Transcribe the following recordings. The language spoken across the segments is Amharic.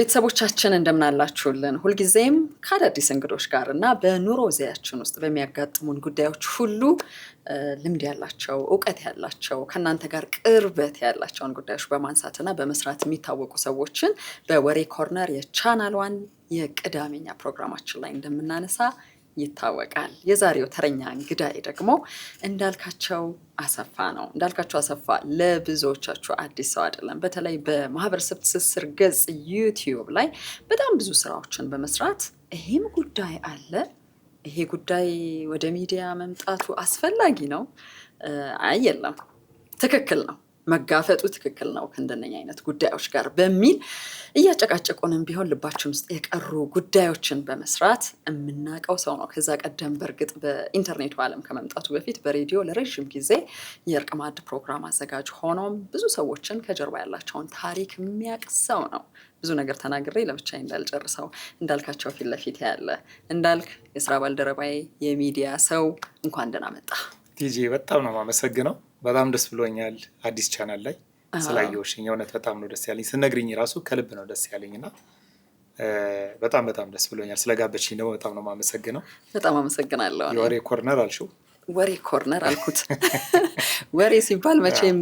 ቤተሰቦቻችን እንደምናላችሁልን ሁልጊዜም ከአዳዲስ እንግዶች ጋር እና በኑሮ ዘያችን ውስጥ በሚያጋጥሙን ጉዳዮች ሁሉ ልምድ ያላቸው እውቀት ያላቸው ከእናንተ ጋር ቅርበት ያላቸውን ጉዳዮች በማንሳትና በመስራት የሚታወቁ ሰዎችን በወሬ ኮርነር የቻናል ዋን የቅዳሜኛ ፕሮግራማችን ላይ እንደምናነሳ ይታወቃል። የዛሬው ተረኛ እንግዳይ ደግሞ እንዳልካቸው አሰፋ ነው። እንዳልካቸው አሰፋ ለብዙዎቻችሁ አዲስ ሰው አይደለም። በተለይ በማህበረሰብ ትስስር ገጽ ዩቲዩብ ላይ በጣም ብዙ ስራዎችን በመስራት ይሄም ጉዳይ አለ፣ ይሄ ጉዳይ ወደ ሚዲያ መምጣቱ አስፈላጊ ነው፣ አይ የለም ትክክል ነው፣ መጋፈጡ ትክክል ነው ከእንደነኛ አይነት ጉዳዮች ጋር በሚል እያጨቃጨቁንም ቢሆን ልባችን ውስጥ የቀሩ ጉዳዮችን በመስራት የምናውቀው ሰው ነው። ከዛ ቀደም በእርግጥ በኢንተርኔቱ ዓለም ከመምጣቱ በፊት በሬዲዮ ለረዥም ጊዜ የእርቅ ማዕድ ፕሮግራም አዘጋጅ ሆኖም ብዙ ሰዎችን ከጀርባ ያላቸውን ታሪክ የሚያውቅ ሰው ነው። ብዙ ነገር ተናግሬ ለብቻዬ እንዳልጨርሰው እንዳልካቸው ፊት ለፊት ያለ እንዳልክ የስራ ባልደረባዬ የሚዲያ ሰው እንኳን ደህና መጣ። ቲጂ በጣም ነው የማመሰግነው። በጣም ደስ ብሎኛል አዲስ ቻናል ላይ ስላየሁሽኝ። የእውነት በጣም ነው ደስ ያለኝ። ስነግሪኝ ራሱ ከልብ ነው ደስ ያለኝና በጣም ደስ ብሎኛል። ስለጋበዝሽኝ ደግሞ በጣም ነው የማመሰግነው። በጣም አመሰግናለሁ። የወሬ ኮርነር አልሽው? ወሬ ኮርነር አልኩት። ወሬ ሲባል መቼም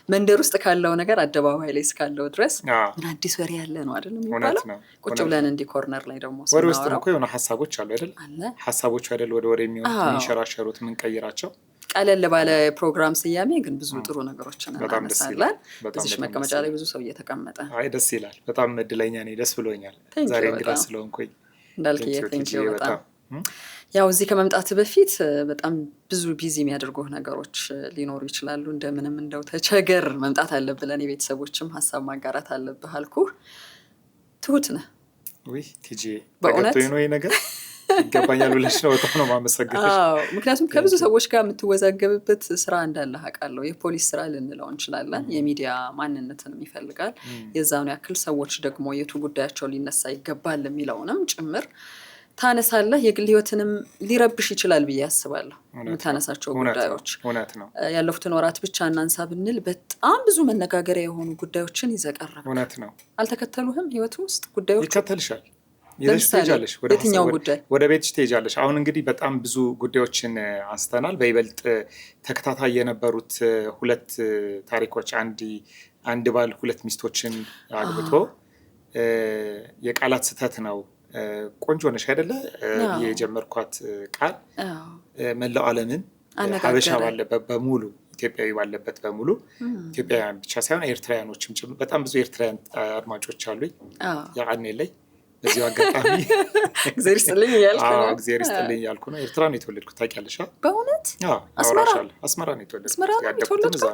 መንደር ውስጥ ካለው ነገር አደባባይ ላይ እስካለው ድረስ ምን አዲስ ወሬ ያለ ነው አይደል የሚባለው። ቁጭ ብለን እንዲህ ኮርነር ላይ ደግሞ ወሬ ውስጥ እኮ የሆነ ሀሳቦች አሉ አይደል? ሀሳቦች አይደል ወደ ወሬ የሚሆኑት የሚንሸራሸሩት የምንቀይራቸው። ቀለል ባለ ፕሮግራም ስያሜ ግን ብዙ ጥሩ ነገሮችን እናነሳለን። እዚህ መቀመጫ ላይ ብዙ ሰው እየተቀመጠ አይ ደስ ይላል። በጣም እድለኛ ነኝ። ደስ ብሎኛል ዛሬ እንግዳ ስለሆንኩኝ። እንዳልክ ቴንኪው በጣም ያው እዚህ ከመምጣት በፊት በጣም ብዙ ቢዚ የሚያደርጉ ነገሮች ሊኖሩ ይችላሉ። እንደምንም እንደው ተቸገር መምጣት አለብህ፣ ለእኔ ቤተሰቦችም ሀሳብ ማጋራት አለብህ አልኩህ። ትሁት ነህ ወይ ቲጂ? በእውነት ነው ይሄ ነገር ይገባኛል ብለሽ ነው። በጣም ነው የማመሰግነው። ምክንያቱም ከብዙ ሰዎች ጋር የምትወዛገብበት ስራ እንዳለ አውቃለሁ። የፖሊስ ስራ ልንለው እንችላለን። የሚዲያ ማንነትን ይፈልጋል። የዛኑ ያክል ሰዎች ደግሞ የቱ ጉዳያቸው ሊነሳ ይገባል የሚለውንም ጭምር ታነሳለህ። የግል ህይወትንም ሊረብሽ ይችላል ብዬ አስባለሁ የምታነሳቸው ጉዳዮች። ያለፉትን ወራት ብቻ እናንሳ ብንል በጣም ብዙ መነጋገሪያ የሆኑ ጉዳዮችን ይዘቀረብ። እውነት ነው። አልተከተሉህም? ህይወቱ ውስጥ ጉዳዮች ይከተልሻል። የትኛው ጉዳይ? ወደ ቤትሽ ትሄጃለሽ። አሁን እንግዲህ በጣም ብዙ ጉዳዮችን አንስተናል። በይበልጥ ተከታታይ የነበሩት ሁለት ታሪኮች፣ አንድ ባል ሁለት ሚስቶችን አግብቶ የቃላት ስህተት ነው። ቆንጆ ነሽ አይደለ የጀመርኳት ቃል መላው ዓለምን ሀበሻ ባለበት በሙሉ ኢትዮጵያዊ ባለበት በሙሉ ኢትዮጵያውያን ብቻ ሳይሆን ኤርትራውያኖችም ጭምር በጣም ብዙ ኤርትራውያን አድማጮች አሉኝ። ያኔ ላይ በዚሁ አጋጣሚ እግዚአብሔር ይስጥልኝ እያልኩ ነው። እግዚአብሔር ይስጥልኝ እያልኩ ነው። ኤርትራ ነው የተወለድኩት ታውቂያለሽ? በእውነት አስመራ ነው የተወለድኩት።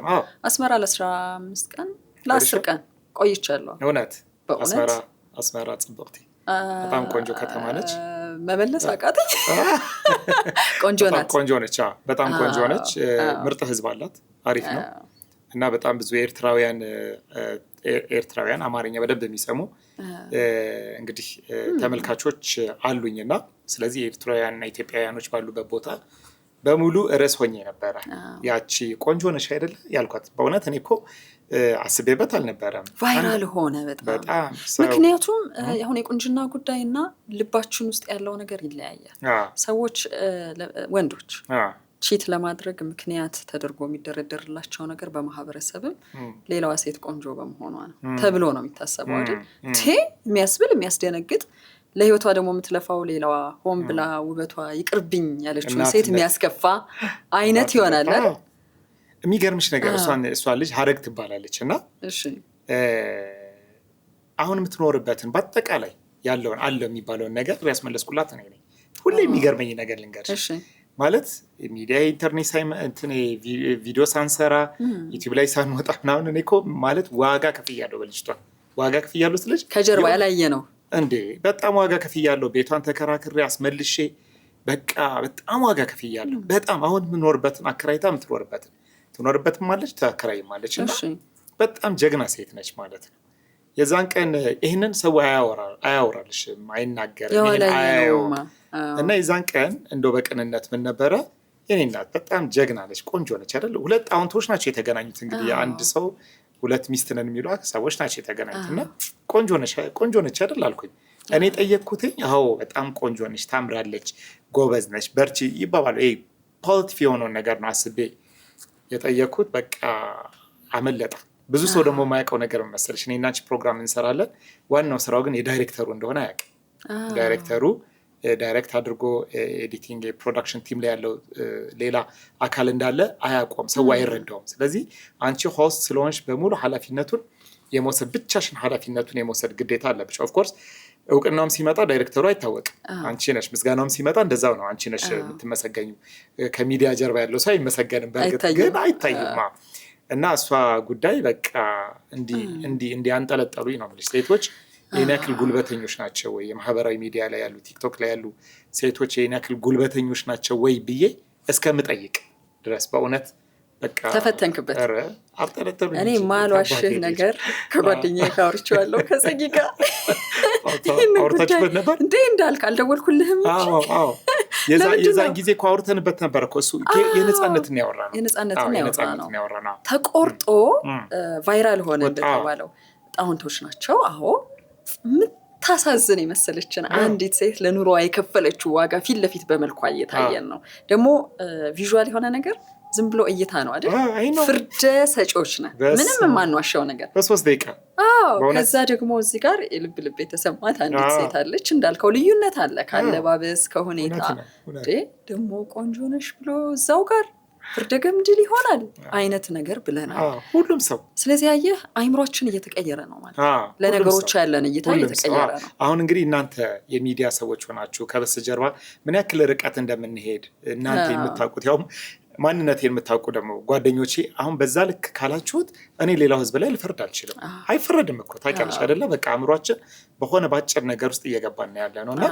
አስመራ ለ15 ቀን ለ10 ቀን ቆይቻለሁ። እውነት? አስመራ ጽብቅቲ በጣም ቆንጆ ከተማ ነች። መመለስ አቃተኝ። ቆንጆ ናት። ቆንጆ ነች። በጣም ቆንጆ ነች። ምርጥ ህዝብ አላት። አሪፍ ነው። እና በጣም ብዙ ኤርትራውያን አማርኛ በደንብ የሚሰሙ እንግዲህ ተመልካቾች አሉኝና ስለዚህ ኤርትራውያንና ኢትዮጵያውያኖች ባሉበት ቦታ በሙሉ ርዕስ ሆኜ ነበረ። ያቺ ቆንጆ ነሽ አይደለ ያልኳት በእውነት እኔ እኮ አስቤበት አልነበረም። ቫይራል ሆነ በጣም። ምክንያቱም አሁን የቁንጅና ጉዳይና ልባችን ውስጥ ያለው ነገር ይለያያል። ሰዎች ወንዶች ቺት ለማድረግ ምክንያት ተደርጎ የሚደረደርላቸው ነገር በማህበረሰብም ሌላዋ ሴት ቆንጆ በመሆኗ ነው ተብሎ ነው የሚታሰበው አይደል? የሚያስብል የሚያስደነግጥ፣ ለህይወቷ ደግሞ የምትለፋው ሌላዋ ሆን ብላ ውበቷ ይቅርብኝ ያለችውን ሴት የሚያስከፋ አይነት ይሆናል። የሚገርምሽ ነገር እሷ ልጅ ሀረግ ትባላለች እና አሁን የምትኖርበትን በአጠቃላይ ያለውን አለ የሚባለውን ነገር ያስመለስኩላት እኔ ነኝ። ሁሌ የሚገርመኝ ነገር ልንገርሽ ማለት ሚዲያ ኢንተርኔት ቪዲዮ ሳንሰራ ዩቲዩብ ላይ ሳንወጣ ምናምን እኔ እኮ ማለት ዋጋ ከፍያለሁ። በልጅቷ ዋጋ ከፍያለሁ ስልሽ ከጀርባ ያላየ ነው እንዴ? በጣም ዋጋ ከፍያለሁ። ቤቷን ተከራክሬ አስመልሼ በቃ በጣም ዋጋ ከፍያለሁ። በጣም አሁን የምኖርበትን አከራይታ ትኖርበትም ማለች ተከራይም ማለች እና በጣም ጀግና ሴት ነች ማለት ነው። የዛን ቀን ይህንን ሰው አያወራልሽም፣ አይናገርም፣ ይሄን አያየውም። እና የዛን ቀን እንደው በቅንነት ምን ነበረ የኔ እናት በጣም ጀግና ነች፣ ቆንጆ ነች አይደል? ሁለት ጣውንቶች ናቸው የተገናኙት። እንግዲህ አንድ ሰው ሁለት ሚስት ነን የሚሉ ሰዎች ናቸው የተገናኙት እና ቆንጆ ነች አይደል አልኩኝ። እኔ ጠየቅኩትኝ። አዎ በጣም ቆንጆ ነች፣ ታምራለች፣ ጎበዝ ነች፣ በርቺ ይባባሉ። ይሄ ፖዚቲቭ የሆነውን ነገር ነው አስቤ የጠየቅኩት። በቃ አመለጣ። ብዙ ሰው ደግሞ የማያውቀው ነገር መሰለሽ፣ እኔ እና አንቺ ፕሮግራም እንሰራለን። ዋናው ስራው ግን የዳይሬክተሩ እንደሆነ አያውቅም። ዳይሬክተሩ ዳይሬክት አድርጎ ኤዲቲንግ የፕሮዳክሽን ቲም ላይ ያለው ሌላ አካል እንዳለ አያውቀውም፣ ሰው አይረዳውም። ስለዚህ አንቺ ሆስት ስለሆንሽ በሙሉ ኃላፊነቱን የመውሰድ ብቻሽን ኃላፊነቱን የመውሰድ ግዴታ አለብሽ። ኦፍኮርስ እውቅናውም ሲመጣ ዳይሬክተሩ አይታወቅም፣ አንቺ ነሽ። ምስጋናውም ሲመጣ እንደዛው ነው፣ አንቺ ነሽ የምትመሰገኙ። ከሚዲያ ጀርባ ያለው ሰው አይመሰገንም፣ በእርግጥ ግን አይታይማ። እና እሷ ጉዳይ በቃ እንዲህ አንጠለጠሉኝ ነው የምልሽ። ሴቶች ይህን ያክል ጉልበተኞች ናቸው ወይ? የማህበራዊ ሚዲያ ላይ ያሉ ቲክቶክ ላይ ያሉ ሴቶች ይህን ያክል ጉልበተኞች ናቸው ወይ ብዬ እስከምጠይቅ ድረስ በእውነት በቃ ተፈተንክበት። አብጠለጠሉኝ። እኔ ማልዋሽህ ነገር ከጓደኛዬ ጋር አውርቼዋለሁ፣ ከጸጊ ጋር አውርታችሁበት ነበር እንዴ? እንዳልክ አልደወልኩልህም? የዛን ጊዜ እኮ አውርተንበት ነበር እኮ። እሱ የነፃነትን ያወራ ነው። ተቆርጦ ቫይራል ሆነ እንደተባለው ጣውንቶች ናቸው። አዎ የምታሳዝን የመሰለችን አንዲት ሴት ለኑሮዋ የከፈለችው ዋጋ ፊት ለፊት በመልኳ እየታየን ነው። ደግሞ ቪዥዋል የሆነ ነገር ዝም ብሎ እይታ ነው አይደል? ፍርደ ሰጪዎች ነን፣ ምንም የማንዋሻው ነገር በ3 ደቂቃ። ከዛ ደግሞ እዚህ ጋር ልብ የተሰማት አንዲት ሴት አለች። እንዳልከው ልዩነት አለ ካለባበስ ከሁኔታ። ደግሞ ቆንጆ ነሽ ብሎ እዛው ጋር ፍርደ ገምድል ይሆናል አይነት ነገር ብለናል ሁሉም ሰው። ስለዚህ አየህ አይምሯችን እየተቀየረ ነው ማለት ለነገሮች ያለን እይታ እየተቀየረ ነው። አሁን እንግዲህ እናንተ የሚዲያ ሰዎች ሆናችሁ ከበስተጀርባ ምን ያክል ርቀት እንደምንሄድ እናንተ የምታውቁት፣ ያው ማንነት የምታውቁ ደግሞ ጓደኞቼ፣ አሁን በዛ ልክ ካላችሁት እኔ ሌላው ህዝብ ላይ ልፈርድ አልችልም። አይፈረድም እኮ ታውቂያለሽ አይደለ? በቃ አእምሯችን በሆነ ባጭር ነገር ውስጥ እየገባን ያለ ነው እና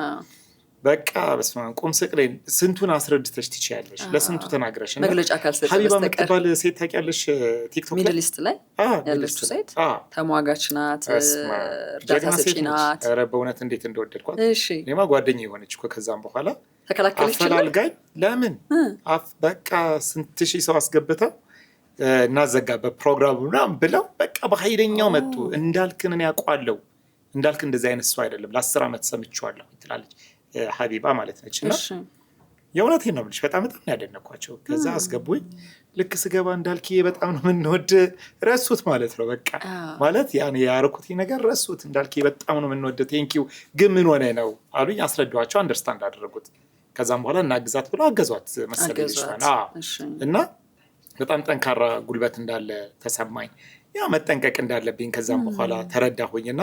በቃ በስመ አብ ቁም ስቅሌን ስንቱን አስረድተሽ ትችያለሽ፣ ለስንቱ ተናግረሽ። መግለጫ ካልሰጠሽ ሀቢባ የምትባል ሴት ታውቂያለሽ? ቲክቶክ ላይ ሚድል ኢስት ላይ ያለችው ሴት ተሟጋች ናት፣ እርዳታ ሰጪ ናት። ኧረ በእውነት እንዴት እንደወደድኳት። እኔማ ጓደኛ የሆነች እኮ ከዛም በኋላ ተከላከለች። አፈላልጋኝ ለምን በቃ ስንት ሺህ ሰው አስገብታ እናዘጋበት ፕሮግራሙ ምናምን ብለው በቃ በኃይለኛው መጡ። እንዳልክን እኔ አውቀዋለሁ፣ እንዳልክ እንደዚህ አይነት ሰው አይደለም፣ ለ10 ዓመት ሰምቼዋለሁ ትላለች ሀቢባ ማለት ነች። እና የእውነቴን ነው የምልሽ፣ በጣም ያደነኳቸው። ከዛ አስገቡኝ። ልክ ስገባ እንዳልክዬ በጣም ነው የምንወድ፣ ረሱት ማለት ነው በቃ ማለት ያኔ ያረኩት ነገር ረሱት። እንዳልክዬ በጣም ነው የምንወድ፣ ቴንኪው ግን ምን ሆነ ነው አሉኝ። አስረዷቸው፣ አንደርስታንድ አደረጉት። ከዛም በኋላ እናግዛት ብሎ አገዟት መሰለኝ። እና በጣም ጠንካራ ጉልበት እንዳለ ተሰማኝ፣ ያ መጠንቀቅ እንዳለብኝ ከዛም በኋላ ተረዳሁኝና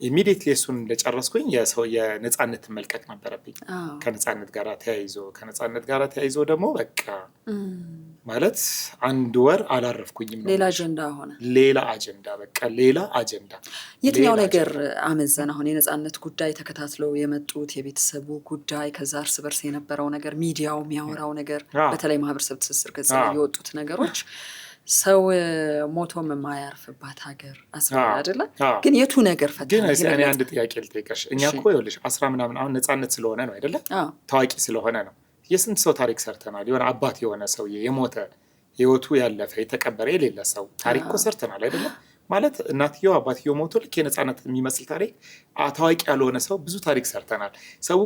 ኢሚዲየትሊ እሱን እንደጨረስኩኝ የነፃነት መልቀቅ ነበረብኝ። ከነፃነት ጋር ተያይዞ ደግሞ በቃ ማለት 1 ወር አላረፍኩኝም። ሌላ አጀንዳ ሆነ፣ ሌላ አጀንዳ። የትኛው ነገር አመዘን? አሁን የነፃነት ጉዳይ ተከታትለው የመጡት የቤተሰቡ ጉዳይ፣ ከዛ እርስ በርስ የነበረው ነገር፣ ሚዲያው የሚያወራው ነገር፣ በተለይ ማህበረሰብ ትስስር ገጽ ላይ የወጡት ነገሮች ሰው ሞቶም የማያርፍባት ሀገር አይደለ? ግን የቱ ነገር ግን እኔ አንድ ጥያቄ ልጠይቅሽ። እኛ እኮ ይኸውልሽ 10 ምናምን አሁን ነፃነት ስለሆነ ነው አይደለ? ታዋቂ ስለሆነ ነው። የስንት ሰው ታሪክ ሰርተናል። የሆነ አባት የሆነ ሰውዬ የሞተ ህይወቱ ያለፈ የተቀበረ የሌለ ሰው ታሪክ እኮ ሰርተናል አይደለ? ማለት እናትየው አባትየው ሞቶ ልክ የነፃነት የሚመስል ታሪክ ታዋቂ ያልሆነ ሰው ብዙ ታሪክ ሰርተናል። ሰው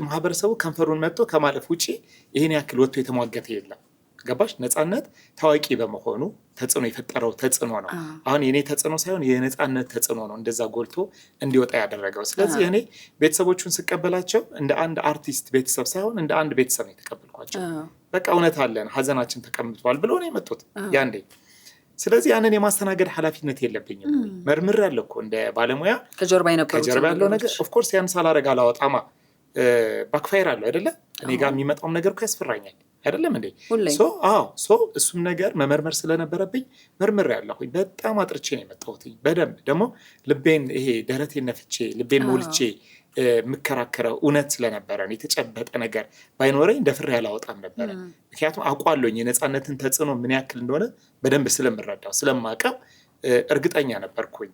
ማህበረሰቡ ከንፈሩን መጥቶ ከማለፍ ውጭ ይሄን ያክል ወጥቶ የተሟገተ የለም። ገባሽ? ነፃነት ታዋቂ በመሆኑ ተጽዕኖ የፈጠረው ተጽዕኖ ነው። አሁን የኔ ተጽዕኖ ሳይሆን የነፃነት ተጽዕኖ ነው እንደዛ ጎልቶ እንዲወጣ ያደረገው። ስለዚህ እኔ ቤተሰቦቹን ስቀበላቸው እንደ አንድ አርቲስት ቤተሰብ ሳይሆን እንደ አንድ ቤተሰብ ነው የተቀበልኳቸው። በቃ እውነት አለን፣ ሀዘናችን ተቀምጧል ብሎ ነው የመጡት ያንዴ። ስለዚህ ያንን የማስተናገድ ኃላፊነት የለብኝም። መርምር ያለው እኮ እንደ ባለሙያ ከጀርባ ያለው ነገር ኦፍኮርስ ያን ሳላረግ አላወጣማ። ባክፋየር አለው አይደለ? እኔ ጋር የሚመጣውም ነገር እኮ ያስፈራኛል አይደለም እንዴ? እሱም ነገር መመርመር ስለነበረብኝ መርምር ያለሁኝ በጣም አጥርቼ ነው የመጣሁት። በደንብ ደግሞ ልቤን ይሄ ደረቴን ነፍቼ ልቤን ሞልቼ የምከራከረው እውነት ስለነበረ የተጨበጠ ነገር ባይኖረኝ ደፍሬ ያላወጣም ነበረ። ምክንያቱም አውቃለሁኝ የነፃነትን ተጽዕኖ ምን ያክል እንደሆነ በደንብ ስለምረዳው ስለማቀው እርግጠኛ ነበርኩኝ።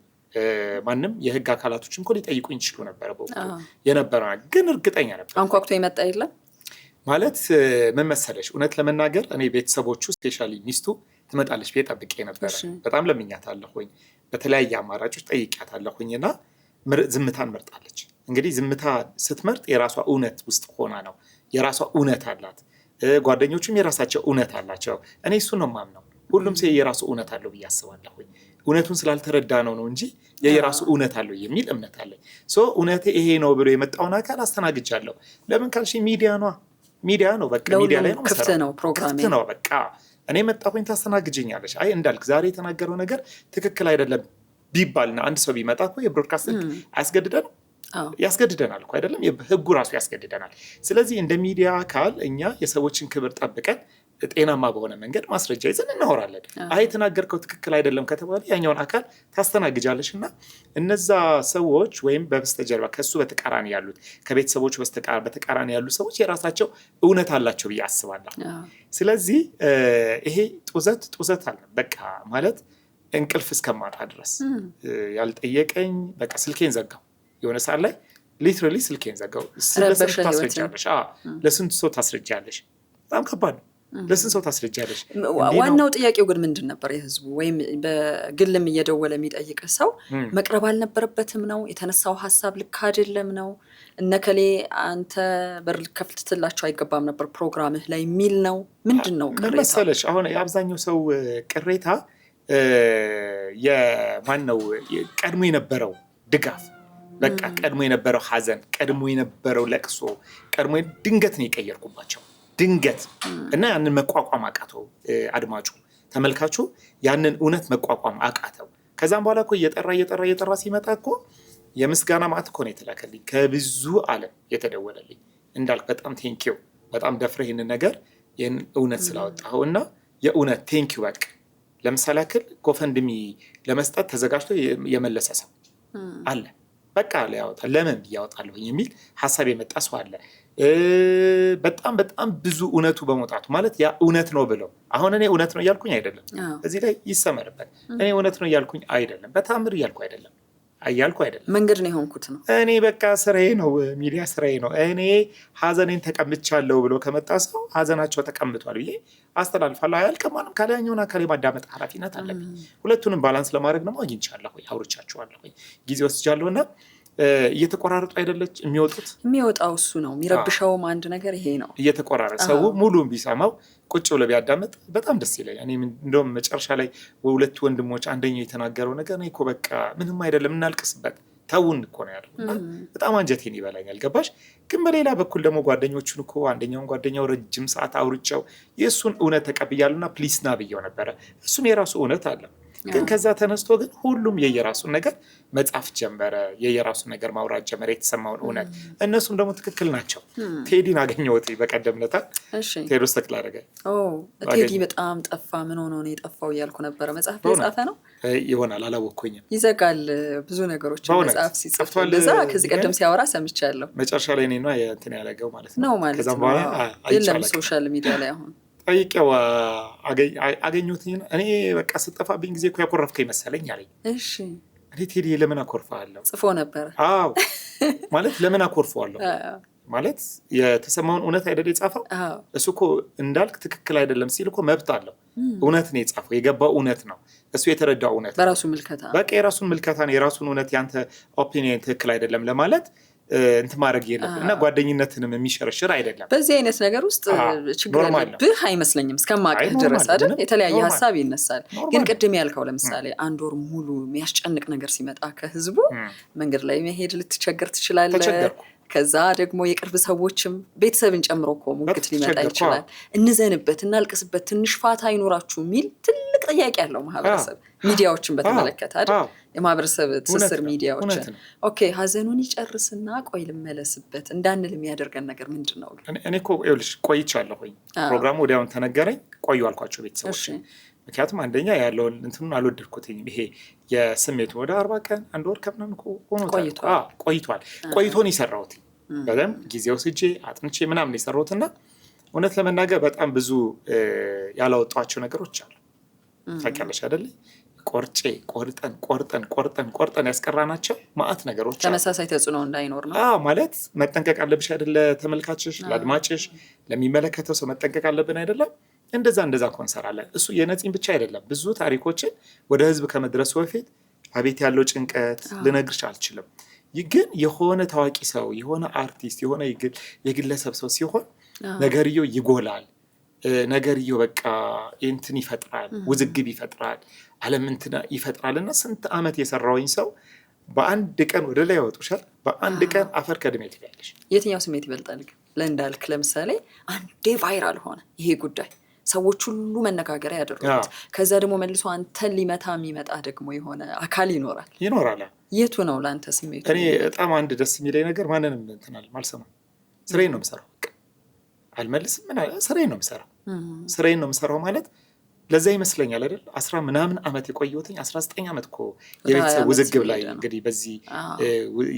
ማንም የህግ አካላቶችም እኮ ሊጠይቁኝ ይችሉ ነበረ በወቅቱ የነበረ ግን እርግጠኛ ነበር። አንኳኩቶ የመጣ የለም ማለት ምን መሰለሽ እውነት ለመናገር እኔ ቤተሰቦቹ ስፔሻሊ ሚስቱ ትመጣለች ቤት ጠብቄ ነበር። በጣም ለምኛታለሁኝ፣ በተለያየ አማራጮች ጠይቂያታለሁኝና ዝምታን መርጣለች። እንግዲህ ዝምታ ስትመርጥ የራሷ እውነት ውስጥ ሆና ነው። የራሷ እውነት አላት። ጓደኞቹም የራሳቸው እውነት አላቸው። እኔ እሱ ነው የማምነው። ሁሉም ሰው የራሱ እውነት አለው ብዬ አስባለሁኝ። እውነቱን ስላልተረዳ ነው እንጂ የራሱ እውነት አለው የሚል እምነት አለኝ። እውነቴ ይሄ ነው ብሎ የመጣውን አካል አስተናግጃለሁ። ለምን ካልሽ ሚዲያ ነው በቃ ሚዲያ ላይ ነው ክፍት ነው ፕሮግራም ነው በቃ እኔ መጣሁኝ ታስተናግጅኛለሽ። አይ እንዳልክ ዛሬ የተናገረው ነገር ትክክል አይደለም ቢባልና አንድ ሰው ቢመጣ እኮ የብሮድካስት አያስገድደንም? ያስገድደናል እኮ አይደለም? ህጉ ራሱ ያስገድደናል። ስለዚህ እንደ ሚዲያ አካል እኛ የሰዎችን ክብር ጠብቀን ጤናማ በሆነ መንገድ ማስረጃ ይዘን እናወራለን። አይ የተናገርከው ትክክል አይደለም ከተባለ ያኛውን አካል ታስተናግጃለሽ እና እነዛ ሰዎች ወይም በበስተጀርባ ከሱ በተቃራኒ ያሉት ከቤተሰቦቹ በተቃራኒ ያሉ ሰዎች የራሳቸው እውነት አላቸው ብዬ አስባለሁ። ስለዚህ ይሄ ጡዘት አለ በቃ ማለት እንቅልፍ እስከማጣ ድረስ ያልጠየቀኝ በቃ ስልኬን ዘጋው። የሆነ ሰዓት ላይ ሊትራሊ ስልኬን ዘጋው። ለስንት ታስረጃለሽ? ለስንት ሰው ታስረጃለሽ? በጣም ከባድ ነው። ለስንት ሰው ታስረጃለሽ? ዋናው ጥያቄው ግን ምንድን ነበር? የህዝቡ ወይም በግልም እየደወለ የሚጠይቅ ሰው መቅረብ አልነበረበትም ነው? የተነሳው ሀሳብ ልክ አይደለም ነው? እነከሌ አንተ በር ልከፍትላቸው አይገባም ነበር ፕሮግራምህ ላይ የሚል ነው? ምንድን ነው ቅሬታ መሰለሽ? አሁን የአብዛኛው ሰው ቅሬታ የማን ነው? ቀድሞ የነበረው ድጋፍ በቃ ቀድሞ የነበረው ሀዘን፣ ቀድሞ የነበረው ለቅሶ፣ ቀድሞ ድንገት ነው የቀየርኩባቸው ድንገት እና ያንን መቋቋም አቃተው። አድማጩ ተመልካቹ ያንን እውነት መቋቋም አቃተው። ከዛም በኋላ እኮ እየጠራ ሲመጣ እኮ የምስጋና ማዕት እኮ ነው የተላከልኝ ከብዙ ዓለም የተደወለልኝ። እንዳልክ በጣም ቴንኪው፣ በጣም ደፍረህ ይህንን ነገር ይህን እውነት ስላወጣኸው እና የእውነት ቴንኪው። በቃ ለምሳሌ ያክል ጎፈንድሚ ለመስጠት ተዘጋጅቶ የመለሰ ሰው አለ። በቃ ያወጣል ለምን ያወጣለሁ የሚል ሀሳብ የመጣ ሰው አለ። በጣም ብዙ እውነቱ በመውጣቱ ማለት ያ እውነት ነው ብለው አሁን እኔ እውነት ነው እያልኩኝ አይደለም። እዚህ ላይ ይሰመርበት። እኔ እውነት ነው እያልኩኝ አይደለም። በታምር እያልኩ አይደለም። መንገድ ነው የሆንኩት ነው። እኔ በቃ ስራዬ ነው፣ ሚዲያ ስራዬ ነው። እኔ ሀዘኔን ተቀምቻለሁ ብሎ ከመጣ ሰው ሀዘናቸው ተቀምጧል ብዬ አስተላልፋለሁ። አያልቅማንም ካለኛውን አካል የማዳመጥ ኃላፊነት አለብኝ። ሁለቱንም ባላንስ ለማድረግ ደግሞ አግኝቻለሁ፣ አውርቻቸዋለሁ፣ ጊዜ ወስጃለሁ እና እየተቆራረጡ አይደለች የሚወጣው እሱ ነው የሚረብሸውም አንድ ነገር ይሄ ነው። እየተቆራረጠ ሰው ሙሉን ቢሰማው ቁጭ ብሎ ቢያዳመጥ በጣም ደስ ይለኛል። እኔ እንደውም መጨረሻ ላይ ሁለት ወንድሞች አንደኛው የተናገረው ነገር እኔ እኮ በቃ ምንም አይደለም እናልቅስበት ተውን እኮ ነው ያለው። በጣም አንጀቴን ይበላኛል። ገባሽ? ግን በሌላ በኩል ደግሞ ጓደኞቹን እኮ አንደኛውን ጓደኛው ረጅም ሰዓት አውርቻው የእሱን እውነት ተቀብያሉና ፕሊስ ና ብየው ነበረ። እሱም የራሱ እውነት አለ። ግን ከዛ ተነስቶ ግን ሁሉም የየራሱን ነገር መጻፍ ጀመረ፣ የየራሱን ነገር ማውራት ጀመረ፣ የተሰማውን እውነት። እነሱም ደግሞ ትክክል ናቸው። ቴዲን አገኘሁት በቀደም ዕለት። ቴዎድሮስ ተክለአረገ ቴዲ በጣም ጠፋ፣ ምን ሆኖ ነው የጠፋው እያልኩ ነበረ። መጽሐፍ የጻፈ ነው ይሆናል አላወቅኩኝም። ይዘጋል ብዙ ነገሮች መጽሐፍ ሲጽፍ ለዛ ከዚህ ቀደም ሲያወራ ሰምቻለሁ። መጨረሻ ላይ እኔና የእንትን ያለገው ማለት ነው ማለት ከዛም በኋላ የለም ሶሻል ሚዲያ ላይ አሁን ጠይቄው አገኘሁትኝ። እኔ በቃ ስጠፋብኝ ጊዜ እኮ ያኮረፍከኝ መሰለኝ አለኝ። እሺ እኔ ቴዲ ለምን አኮርፈዋለሁ? ጽፎ ነበር። አዎ ማለት ለምን አኮርፈዋለሁ ማለት የተሰማውን እውነት አይደል የጻፈው። እሱ እኮ እንዳልክ ትክክል አይደለም ሲል እኮ መብት አለው። እውነት ነው የጻፈው፣ የገባው እውነት ነው። እሱ የተረዳው እውነት ነው። በራሱ ምልከታ በቃ የራሱን ምልከታ ነው። የራሱን እውነት ያንተ ኦፒኒየን ትክክል አይደለም ለማለት እንትን ማድረግ የለብን እና ጓደኝነትንም የሚሸረሽር አይደለም። በዚህ አይነት ነገር ውስጥ ችግር ያለብህ አይመስለኝም እስከማውቅህ ድረስ አይደል። የተለያየ ሀሳብ ይነሳል። ግን ቅድም ያልከው ለምሳሌ አንድ ወር ሙሉ የሚያስጨንቅ ነገር ሲመጣ ከህዝቡ መንገድ ላይ መሄድ ልትቸገር ትችላለህ። ከዛ ደግሞ የቅርብ ሰዎችም ቤተሰብን ጨምሮ እኮ ሙግት ሊመጣ ይችላል። እንዘንበት፣ እናልቅስበት፣ ትንሽ ፋታ አይኖራችሁ የሚል ትልቅ ጥያቄ ያለው ማህበረሰብ ሚዲያዎችን በተመለከተ አይደል። የማህበረሰብ ትስስር ሚዲያዎችን ኦኬ ሀዘኑን ይጨርስና ቆይ ልመለስበት እንዳንል የሚያደርገን ነገር ምንድን ነው? እኔ እኮ ይኸውልሽ ቆይቻለሁኝ። ፕሮግራሙ ወዲያውን ተነገረኝ፣ ቆዩ አልኳቸው ቤተሰቦች። ምክንያቱም አንደኛ ያለውን እንትኑን አልወደድኩትኝም። ይሄ የስሜቱ ወደ 40 ቀን አንድ ወር ከምናምን ቆይቷል። ቆይቶን የሰራሁት በደምብ ጊዜ ወስጄ አጥንቼ ምናምን የሰራሁትና እውነት ለመናገር በጣም ብዙ ያላወጧቸው ነገሮች አሉ። ታውቂያለሽ አይደለ? ቆርጠን ያስቀራናቸው ማአት ነገሮች ተመሳሳይ ተጽዕኖ እንዳይኖር ነው። ማለት መጠንቀቅ አለብሽ አይደለ? ተመልካችሽ፣ ለአድማጭሽ፣ ለሚመለከተው ሰው መጠንቀቅ አለብን አይደለም? እንደዛ ኮንሰራለን። እሱ የነፂን ብቻ አይደለም፣ ብዙ ታሪኮችን ወደ ህዝብ ከመድረሱ በፊት አቤት ያለው ጭንቀት ልነግርሽ አልችልም። ግን የሆነ ታዋቂ ሰው፣ የሆነ አርቲስት፣ የሆነ የግለሰብ ሰው ሲሆን ነገርየው ይጎላል። ነገርየው በቃ እንትን ይፈጥራል፣ ውዝግብ ይፈጥራል፣ ዓለም እንትን ይፈጥራል። እና ስንት ዓመት የሰራውኝ ሰው በአንድ ቀን ወደ ላይ ያወጡሻል። በአንድ ቀን አፈር ከድሜ ትያለሽ። የትኛው ስሜት ይበልጣል ግን? ለእንዳልክ ለምሳሌ አንዴ ቫይራል ሆነ ይሄ ጉዳይ፣ ሰዎች ሁሉ መነጋገሪያ ያደረጉት፣ ከዛ ደግሞ መልሶ አንተን ሊመታ የሚመጣ ደግሞ የሆነ አካል ይኖራል። የቱ ነው ለአንተ ስሜቱ? እኔ በጣም አንድ ደስ የሚለኝ ነገር ማንንም እንትናል አልሰማም። ስራዬን ነው የምሰራው፣ አልመልስም። ስራዬን ነው የምሰራው ማለት ለዛ ይመስለኛል አይደል? 10 ምናምን ዓመት የቆየሁትኝ 19 ዓመት እኮ የቤተሰብ ውዝግብ ላይ እንግዲህ በዚህ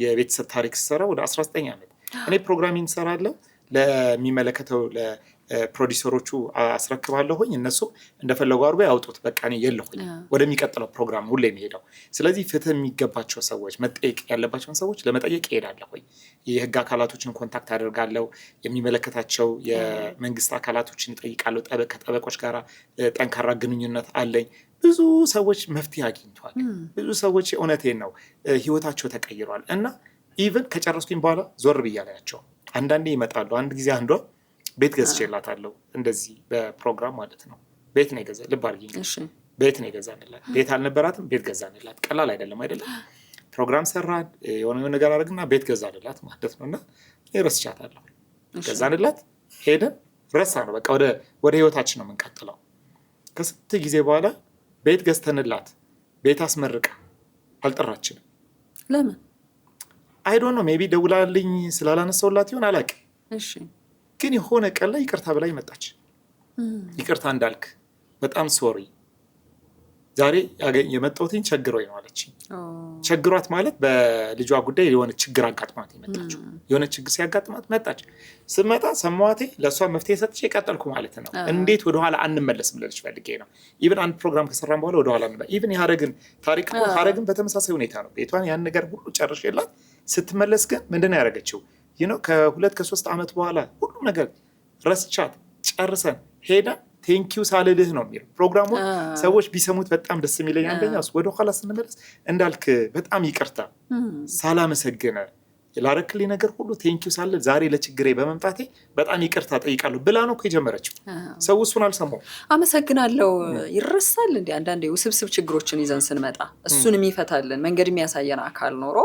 የቤተሰብ ታሪክ ስሰራ ወደ 19 ዓመት እኔ ፕሮግራሚንግ እንሰራለሁ። ለሚመለከተው ለፕሮዲሰሮቹ አስረክባለሁኝ። እነሱ እንደፈለጉ አድርጎ ያውጡት። በቃ እኔ የለሁኝ ወደሚቀጥለው ፕሮግራም ሁሌ የሚሄደው። ስለዚህ ፍትህ የሚገባቸው ሰዎች፣ መጠየቅ ያለባቸውን ሰዎች ለመጠየቅ እሄዳለሁኝ። የህግ አካላቶችን ኮንታክት አደርጋለሁ። የሚመለከታቸው የመንግስት አካላቶችን እጠይቃለሁ። ከጠበቆች ጋር ጠንካራ ግንኙነት አለኝ። ብዙ ሰዎች መፍትሄ አግኝተዋል። ብዙ ሰዎች እውነቴን ነው ህይወታቸው ተቀይሯል። እና ኢቨን ከጨረስኩኝ በኋላ ዞር ብያለያቸው አንዳንዴ ይመጣሉ። አንድ ጊዜ አንዷ ቤት ገዝቼላታለሁ፣ እንደዚህ በፕሮግራም ማለት ነው። ቤት ነው የገዛ ልብ አድርጊ፣ ቤት ነው የገዛንላት። ቤት አልነበራትም፣ ቤት ገዛንላት። ቀላል አይደለም። ፕሮግራም ሰራን፣ የሆነ ነገር አደረግና ቤት ገዛንላት ማለት ነው። እና ረስቻታለሁ። ገዛንላት፣ ሄደን ረሳ ነው በቃ። ወደ ህይወታችን ነው የምንቀጥለው። ከስንት ጊዜ በኋላ ቤት ገዝተንላት ቤት አስመርቃ አልጠራችንም። ለምን? አይዶን ነው ሜቢ ደውላልኝ ስላላነሳውላት ይሆን አላውቅም። ግን የሆነ ቀን ላይ ይቅርታ ብላኝ መጣች። ይቅርታ እንዳልክ በጣም ሶሪ፣ ዛሬ የመጣሁትኝ ቸግሮኝ ነው አለችኝ። ቸግሯት ማለት በልጇ ጉዳይ የሆነ ችግር አጋጥማት የመጣችው። የሆነ ችግር ሲያጋጥማት መጣች። ስመጣ ሰማዋቴ፣ ለእሷ መፍትሄ ሰጥቼ ቀጠልኩ ማለት ነው። እንዴት ወደኋላ አንመለስም ልልሽ ፈልጌ ነው። ኢቭን አንድ ፕሮግራም ከሰራን በኋላ ወደኋላ ኢቭን የሀረግን ታሪክ ሀረግን በተመሳሳይ ሁኔታ ነው። ቤቷን ያን ነገር ሁሉ ጨርሼላት ስትመለስ ግን ምንድን ነው ያደረገችው? ከ2 ከ3 ዓመት በኋላ ሁሉም ነገር ረስቻት ጨርሰን ሄዳ ቴንኪው ሳልልህ ነው የሚለው ፕሮግራሙ። ሰዎች ቢሰሙት በጣም ደስ የሚለኝ አንደኛው ወደ ኋላ ስንመለስ እንዳልክ በጣም ይቅርታ ሳላመሰግነ ላረክልኝ ነገር ሁሉ ቴንኪው ሳልል ዛሬ ለችግሬ በመምጣቴ በጣም ይቅርታ ጠይቃለሁ ብላ ነው የጀመረችው። ሰው እሱን አልሰማው። አመሰግናለሁ ይረሳል እንዴ? አንዳንዴ ውስብስብ ችግሮችን ይዘን ስንመጣ እሱን የሚፈታልን መንገድ የሚያሳየን አካል ኖሮ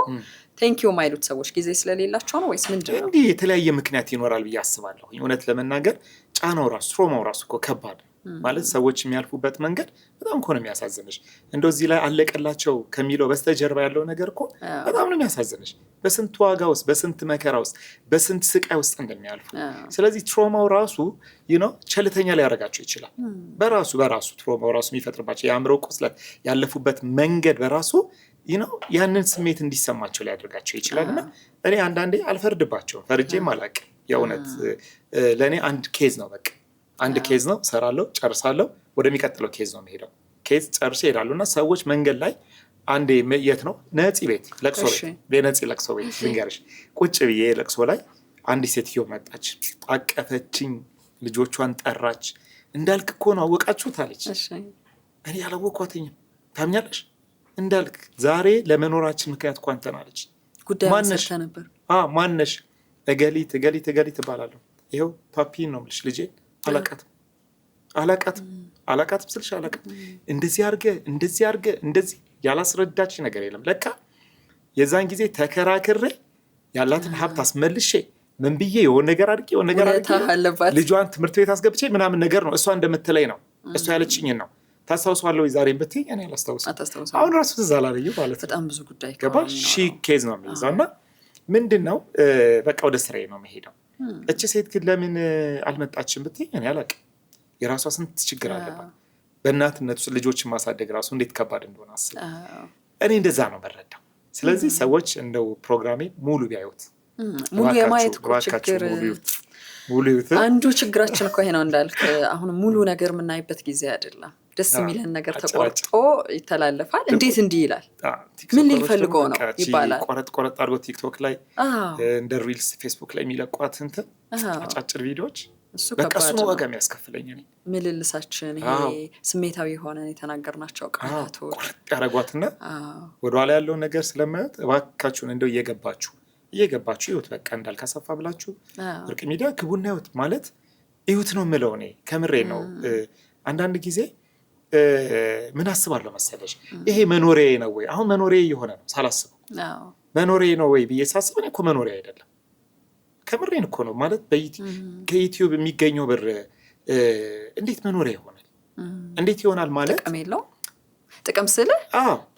ቴንኪው ማይሉት ሰዎች ጊዜ ስለሌላቸው ነው ወይስ ምንድን ነው? እንዲህ የተለያየ ምክንያት ይኖራል ብዬ አስባለሁ። እውነት ለመናገር ጫናው ራሱ ትሮማው ራሱ እኮ ከባድ ማለት ሰዎች የሚያልፉበት መንገድ በጣም እኮ ነው የሚያሳዝንሽ። እንደው እዚህ ላይ አለቀላቸው ከሚለው በስተጀርባ ያለው ነገር እኮ በጣም ነው የሚያሳዝንሽ። በስንት ዋጋ ውስጥ፣ በስንት መከራ ውስጥ፣ በስንት ስቃይ ውስጥ እንደሚያልፉ። ስለዚህ ትሮማው ራሱ ቸልተኛ ሊያደርጋቸው ይችላል። በራሱ ትሮማው ራሱ የሚፈጥርባቸው የአእምሮ ቁስለት ያለፉበት መንገድ በራሱ ያንን ስሜት እንዲሰማቸው ሊያደርጋቸው ይችላል። እና እኔ አንዳንዴ አልፈርድባቸውም፣ ፈርጄም አላውቅም። የእውነት ለእኔ አንድ ኬዝ ነው፣ በቃ አንድ ኬዝ ነው፣ ሰራለሁ፣ ጨርሳለሁ፣ ወደሚቀጥለው ኬዝ ነው የምሄደው። ኬዝ ጨርሼ እሄዳለሁ። እና ሰዎች መንገድ ላይ አንዴ የት ነው ነፂ ቤት ለቅሶ ቤት በነፂ ለቅሶ ቤት ልንገርሽ፣ ቁጭ ብዬ ለቅሶ ላይ አንዲት ሴትዮ መጣች፣ አቀፈችኝ፣ ልጆቿን ጠራች። እንዳልክ እኮ ነው አወቃችሁት አለች። እኔ ያላወኳትኝም ታምኛለሽ? እንዳልክ ዛሬ ለመኖራችን ምክንያት እኮ አንተ ነህ አለች። ማነሽ ነበር? ማነሽ? እገሊት እባላለሁ። ይኸው ፓፒን ነው የምልሽ። ልጄ አላቃትም ስልሽ አላቃትም። እንደዚህ አድርገ እንደዚህ ያላስረዳች ነገር የለም። ለካ የዛን ጊዜ ተከራክሬ ያላትን ሀብት አስመልሼ ምን ብዬ የሆነ ነገር አድርጌ ልጇን ትምህርት ቤት አስገብቼ ምናምን ነገር ነው እሷ እንደምትለኝ ነው። እሷ ያለችኝን ነው። ታስታውሰዋለሁ ዛሬም ብትይኝ እኔ አላስታውስም። አሁን ራሱ ትዝ አላለኝም ማለት ነው። በጣም ብዙ ጉዳይ ገባሽ? ኬዝ ነው የሚይዘው። እና ምንድን ነው በቃ ወደ ስራዬ ነው የምሄደው። እቺ ሴት ግን ለምን አልመጣችም ብትይኝ እኔ አላውቅም። የራሷ ስንት ችግር አለባት። በእናትነት ውስጥ ልጆችን ማሳደግ ራሱ እንዴት ከባድ እንደሆነ አስብ። እኔ እንደዛ ነው መረዳው። ስለዚህ ሰዎች እንደው ፕሮግራሜ ሙሉ ቢያዩት ሙሉ የማየት ችግር ሙሉ አንዱ ችግራችን እኮ ይሄ ነው እንዳልክ አሁን ሙሉ ነገር የምናይበት ጊዜ አይደለም። ደስ የሚለን ነገር ተቆርጦ ይተላለፋል። እንዴት እንዲህ ይላል ምን ሊፈልገው ነው ይባላል። ቆረጥ አድርጎ ቲክቶክ ላይ እንደ ሪልስ ፌስቡክ ላይ የሚለቋት እንትን አጫጭር ቪዲዮዎች በቃ እሱ ነው ዋጋ የሚያስከፍለኝ እኔ ምልልሳችን ይሄ ስሜታዊ ሆነን የተናገርናቸው ቃላቶች ቆረጥ ያደረጓትና ወደኋላ ያለውን ነገር ስለማያት እባካችሁን እንደው እየገባችሁ ይወት በቃ እንዳልካሰፋ ብላችሁ ወርቅ ሚዲያ ግቡና ይወት ማለት ይወት ነው የምለው እኔ ከምሬ ነው። አንዳንድ ጊዜ ምን አስባለሁ መሰለሽ ይሄ መኖሪያ ነው ወይ አሁን መኖሪያ እየሆነ ነው ሳላስበው መኖሪያ ነው ወይ ብዬ ሳስብ እኔ እኮ መኖሪያ አይደለም ከምሬን እኮ ነው ማለት ከዩቲዩብ የሚገኘው ብር እንዴት መኖሪያ ይሆናል? እንዴት ይሆናል ማለት ጥቅም የለው ጥቅም ስለ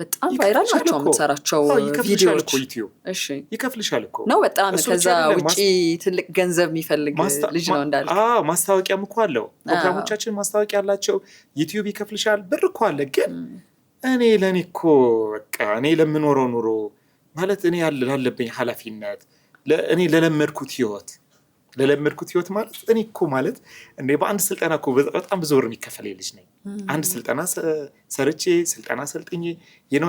በጣም ቫይራል ናቸው የምትሰራቸው ቪዲዮዎች እሺ ይከፍልሻል እኮ ነው በጣም ከዛ ውጪ ትልቅ ገንዘብ የሚፈልግ ልጅ ነው እንዳልክ ማስታወቂያም እኮ አለው ፕሮግራሞቻችን ማስታወቂያ ያላቸው ዩቲዩብ ይከፍልሻል ብር እኮ አለ ግን እኔ ለኔ እኮ በቃ እኔ ለምኖረው ኑሮ ማለት እኔ ያለብኝ ኃላፊነት እኔ ለለመድኩት ህይወት ማለት እኔ እኮ ማለት እንዴ በአንድ ስልጠና እኮ በጣም ብዙ ብር የሚከፈል ልጅ ነኝ። አንድ ስልጠና ሰርቼ ስልጠና ሰልጥኜ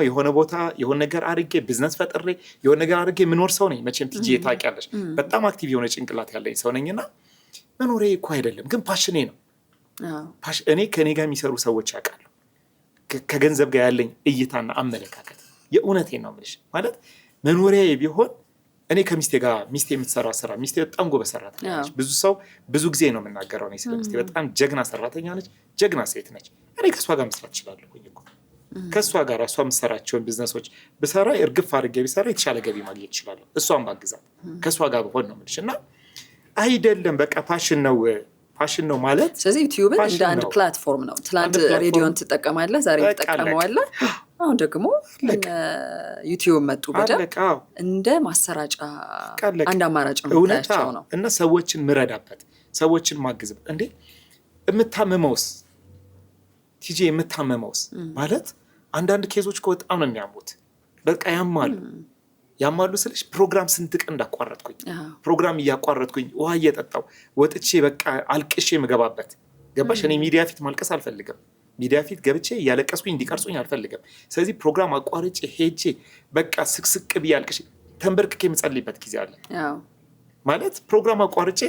የሆነ ቦታ የሆነ ነገር አድርጌ ቢዝነስ ፈጥሬ የሆነ ነገር አድርጌ ምኖር ሰው ነኝ። መቼም ትጂ ታውቂያለሽ በጣም አክቲቭ የሆነ ጭንቅላት ያለኝ ሰው ነኝና መኖሬ እኮ አይደለም ግን ፓሽኔ ነው። እኔ ከኔ ጋር የሚሰሩ ሰዎች ያውቃሉ ከገንዘብ ጋር ያለኝ እይታና አመለካከት የእውነቴን ነው የምልሽ ማለት መኖሪያዬ ቢሆን እኔ ከሚስቴ ጋር ሚስቴ የምትሰራ ስራ ሚስቴ በጣም ጎበዝ ሰራተኛ ነች። ብዙ ሰው ብዙ ጊዜ ነው የምናገረው እኔ ስለ ሚስቴ በጣም ጀግና ሰራተኛ ነች፣ ጀግና ሴት ነች። እኔ ከሷ ጋር መስራት እችላለሁ እኮ ከሷ ጋር እሷ የምትሰራቸውን ቢዝነሶች ብሰራ እርግፍ አድርጌ ቢሰራ የተሻለ ገቢ ማግኘት እችላለሁ። እሷን ባግዛት ከሷ ጋር ብሆን ነው የምልሽ እና አይደለም በቃ ፓሽን ነው ማለት ስለዚህ ዩቲዩብን እንደ አንድ ፕላትፎርም ነው። ትላንት ሬዲዮን ትጠቀማለህ ዛሬ ትጠቀመዋለህ አሁን ደግሞ ዩቲዩብ መጡ በደንብ እንደ ማሰራጫ አንድ አማራጭ ነው ነው እና ሰዎችን ምረዳበት ሰዎችን ማግዝበት እንዴ የምታመመውስ ማለት አንዳንድ ኬዞች እኮ በጣም ነው የሚያሙት በቃ ያማሉ ስልሽ ፕሮግራም ስንት ቀን እንዳቋረጥኩኝ ፕሮግራም እያቋረጥኩኝ ውሃ እየጠጣው ወጥቼ በቃ አልቅሼ የምገባበት ገባሽ። እኔ ሚዲያ ፊት ማልቀስ አልፈልግም። ሚዲያ ፊት ገብቼ እያለቀስኩኝ እንዲቀርጹኝ አልፈልግም። ስለዚህ ፕሮግራም አቋርጬ ሄጄ በቃ ስቅስቅ ብዬ አልቅሼ ተንበርክኬ የምጸልይበት ጊዜ አለ ማለት ፕሮግራም አቋርጬ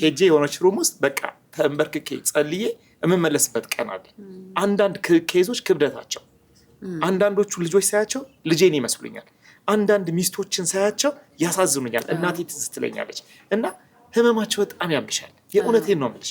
ሄጄ የሆነች ሩም ውስጥ በቃ ተንበርክኬ ጸልዬ የምመለስበት ቀን አለ። አንዳንድ ኬዞች ክብደታቸው አንዳንዶቹ ልጆች ሳያቸው ልጄን ይመስሉኛል። አንዳንድ ሚስቶችን ሳያቸው ያሳዝኑኛል። እናቴ ትዝ ትለኛለች እና ህመማቸው በጣም ያምሻል። የእውነቴን ነው የምልሽ